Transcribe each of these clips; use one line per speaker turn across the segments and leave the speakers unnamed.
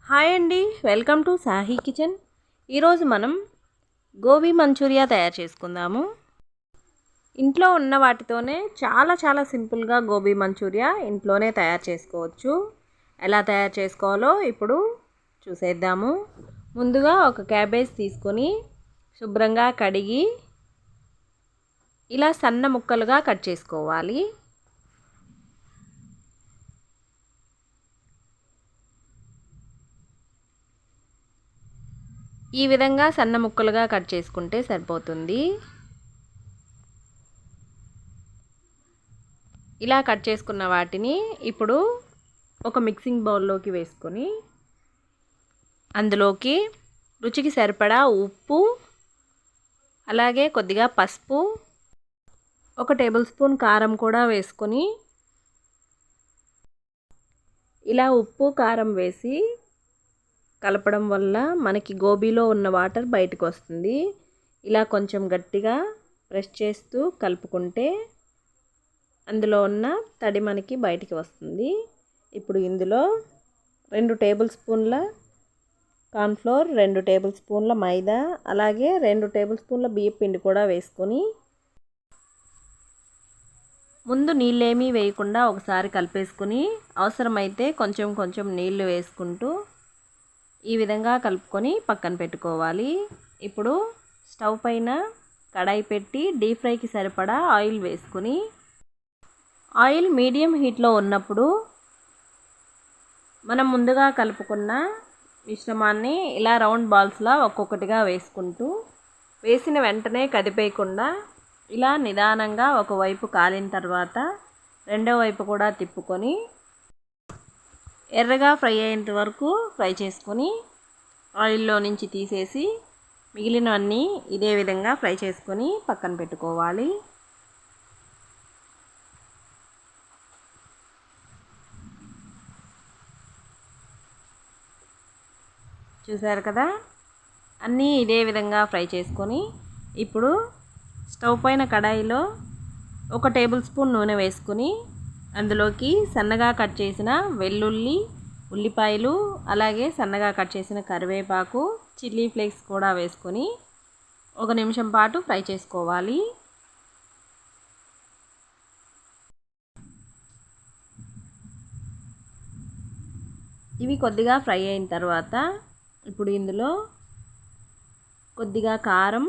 Hi అండి, welcome to Sahi kitchen. ఈరోజు మనం గోబీ మంచూరియా తయారు చేసుకుందాము. ఇంట్లో ఉన్న వాటితోనే చాలా సింపుల్గా గోబీ మంచూరియా ఇంట్లోనే తయారు చేసుకోవచ్చు. ఎలా తయారు చేసుకోవాలో ఇప్పుడు చూసేద్దాము. ముందుగా ఒక క్యాబేజ్ తీసుకొని శుభ్రంగా కడిగి ఇలా సన్న ముక్కలుగా కట్ చేసుకోవాలి. ఈ విధంగా సన్న ముక్కలుగా కట్ చేసుకుంటే సరిపోతుంది. ఇలా కట్ చేసుకున్న వాటిని ఇప్పుడు ఒక మిక్సింగ్ బౌల్లోకి వేసుకొని అందులోకి రుచికి సరిపడా ఉప్పు, అలాగే కొద్దిగా పసుపు, 1 టేబుల్ స్పూన్ కారం కూడా వేసుకొని ఇలా ఉప్పు కారం వేసి కలపడం వల్ల మనకి గోబీలో ఉన్న వాటర్ బయటకు వస్తుంది. ఇలా కొంచెం గట్టిగా ప్రెస్ చేస్తూ కలుపుకుంటే అందులో ఉన్న తడి మనకి బయటికి వస్తుంది. ఇప్పుడు ఇందులో 2 టేబుల్ స్పూన్ల కార్న్ఫ్లోర్, 2 టేబుల్ స్పూన్ల మైదా, అలాగే 2 టేబుల్ స్పూన్ల బియ్యం పిండి కూడా వేసుకొని ముందు నీళ్ళేమీ వేయకుండా ఒకసారి కలిపేసుకుని అవసరమైతే కొంచెం నీళ్లు వేసుకుంటూ ఈ విధంగా కలుపుకొని పక్కన పెట్టుకోవాలి. ఇప్పుడు స్టవ్ పైన కడాయి పెట్టి డీప్ ఫ్రైకి సరిపడా ఆయిల్ వేసుకుని ఆయిల్ మీడియం హీట్లో ఉన్నప్పుడు మనం ముందుగా కలుపుకున్న మిశ్రమాన్ని ఇలా రౌండ్ బాల్స్లా ఒక్కొక్కటిగా వేసుకుంటూ వేసిన వెంటనే కదిపేయకుండా ఇలా నిదానంగా ఒకవైపు కాలిన తర్వాత రెండో వైపు కూడా తిప్పుకొని ఎర్రగా ఫ్రై అయ్యేంత వరకు ఫ్రై చేసుకొని ఆయిల్లో నుంచి తీసేసి మిగిలినవన్నీ ఇదే విధంగా ఫ్రై చేసుకొని పక్కన పెట్టుకోవాలి. చూసారు కదా, అన్నీ ఇదే విధంగా ఫ్రై చేసుకొని ఇప్పుడు స్టవ్ పైన కడాయిలో 1 టేబుల్ స్పూన్ నూనె వేసుకొని అందులోకి సన్నగా కట్ చేసిన వెల్లుల్లి, ఉల్లిపాయలు, అలాగే సన్నగా కట్ చేసిన కరివేపాకు, చిల్లీ ఫ్లేక్స్ కూడా వేసుకొని 1 నిమిషం పాటు ఫ్రై చేసుకోవాలి. ఇవి కొద్దిగా ఫ్రై అయిన తర్వాత ఇప్పుడు ఇందులో కొద్దిగా కారం,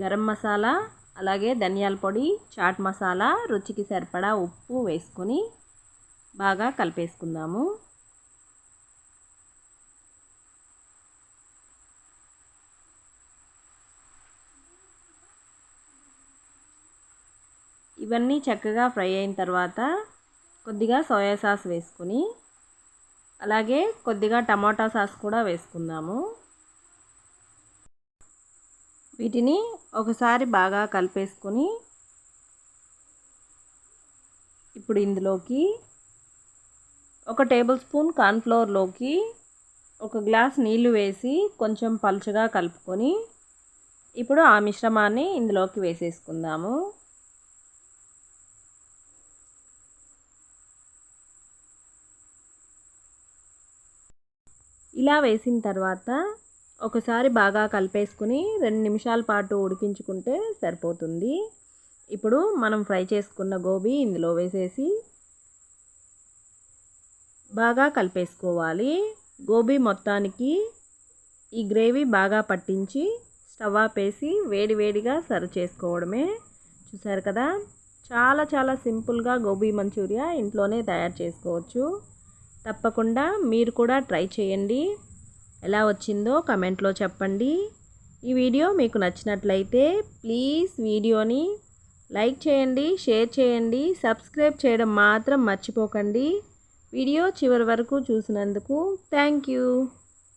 గరం మసాలా, అలాగే ధనియాల పొడి, చాట్ మసాలా, రుచికి సరిపడా ఉప్పు వేసుకొని బాగా కలిపేసుకుందాము. ఇవన్నీ చక్కగా ఫ్రై అయిన తర్వాత కొద్దిగా సోయా సాస్ వేసుకొని అలాగే కొద్దిగా టమాటా సాస్ కూడా వేసుకుందాము. వీటిని ఒకసారి బాగా కలిపేసుకొని ఇప్పుడు ఇందులోకి 1 టేబుల్ స్పూన్ కార్న్ఫ్లోర్లోకి 1 గ్లాస్ నీళ్లు వేసి కొంచెం పలుచగా కలుపుకొని ఇప్పుడు ఆ మిశ్రమాన్ని ఇందులోకి వేసేసుకుందాము. ఇలా వేసిన తర్వాత ఒకసారి బాగా కలిపేసుకుని 2 నిమిషాల పాటు ఉడికించుకుంటే సరిపోతుంది. ఇప్పుడు మనం ఫ్రై చేసుకున్న గోబీ ఇందులో వేసేసి బాగా కలిపేసుకోవాలి. గోబీ మొత్తానికి ఈ గ్రేవీ బాగా పట్టించి స్టవ్ ఆపేసి వేడిగా సర్వ్ చేసుకోవడమే. చూసారు కదా, చాలా సింపుల్గా గోబీ మంచూరియా ఇంట్లోనే తయారు చేసుకోవచ్చు. తప్పకుండా మీరు కూడా ట్రై చేయండి. ఎలా వచ్చిందో కమెంట్లో చెప్పండి. ఈ వీడియో మీకు నచ్చినట్లయితే ప్లీజ్ వీడియోని లైక్ చేయండి, షేర్ చేయండి, సబ్స్క్రైబ్ చేయడం మాత్రం మర్చిపోకండి. వీడియో చివరి వరకు చూసినందుకు థ్యాంక్ యూ.